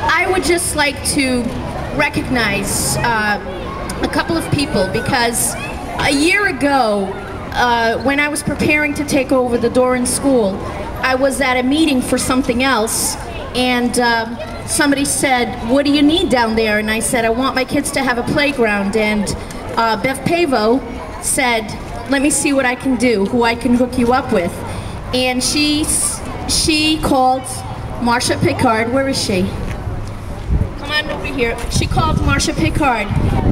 I would just like to recognize a couple of people, because a year ago, when I was preparing to take over the Doran School, I was at a meeting for something else, and somebody said, "What do you need down there?" And I said, "I want my kids to have a playground." And Bev Pavo said, "Let me see what I can do, who I can hook you up with." And she called Marsha Pickard. Where is she? Come on over here. She called Marsha Pickard,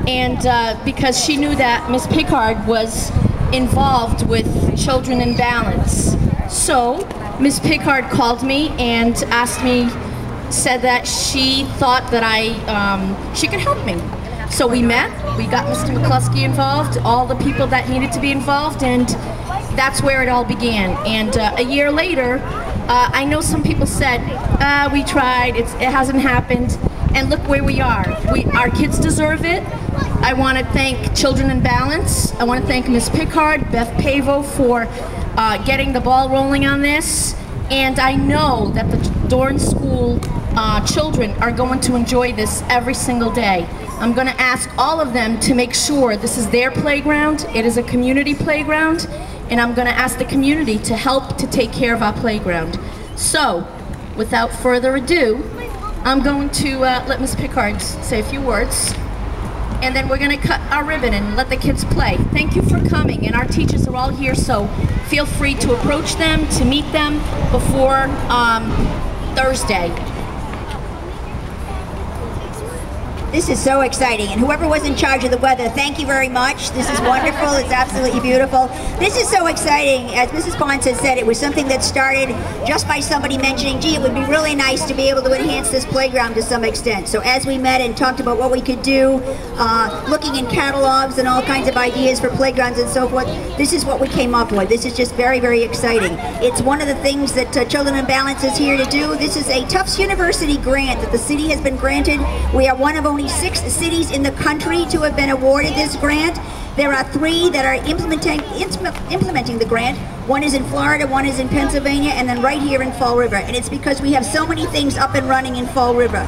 and because she knew that Miss Pickard was involved with Children in Balance. So Miss Pickard called me and asked me, said that she thought that she could help me. So we met, we got Mr. McCluskey involved, all the people that needed to be involved, and that's where it all began. And a year later, I know some people said, we tried, it hasn't happened, and look where we are. Our kids deserve it. I want to thank Children in Balance. I want to thank Ms. Pickard, Beth Pavo for getting the ball rolling on this. And I know that the Doran School children are going to enjoy this every single day. I'm going to ask all of them to make sure this is their playground. It is a community playground. And I'm going to ask the community to help to take care of our playground. So, without further ado, I'm going to let Ms. Pickard say a few words. And then we're going to cut our ribbon and let the kids play. Thank you for coming, and our teachers are all here, so feel free to approach them, to meet them before Thursday. This is so exciting, and whoever was in charge of the weather, thank you very much. This is wonderful. It's absolutely beautiful. This is so exciting. As Mrs. Pons has said, it was something that started just by somebody mentioning, gee, it would be really nice to be able to enhance this playground to some extent. So as we met and talked about what we could do, looking in catalogs and all kinds of ideas for playgrounds and so forth, this is what we came up with. This is just very, very exciting. It's one of the things that Children in Balance is here to do. This is a Tufts University grant that the city has been granted. We are one of only 6 cities in the country to have been awarded this grant. There are 3 that are implementing the grant. One is in Florida, one is in Pennsylvania, and then right here in Fall River. And it's because we have so many things up and running in Fall River.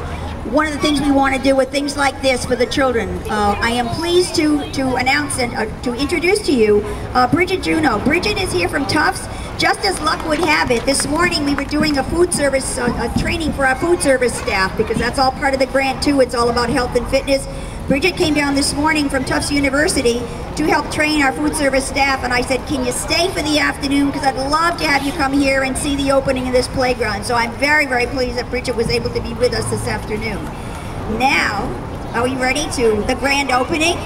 One of the things we want to do with things like this for the children. I am pleased to announce and to introduce to you Bridget Juneau. Bridget is here from Tufts. Just as luck would have it, this morning we were doing a food service training for our food service staff, because that's all part of the grant too. It's all about health and fitness. Bridget came down this morning from Tufts University to help train our food service staff, and I said, can you stay for the afternoon, because I'd love to have you come here and see the opening of this playground. So I'm very, very pleased that Bridget was able to be with us this afternoon. Now, are we ready to the grand opening?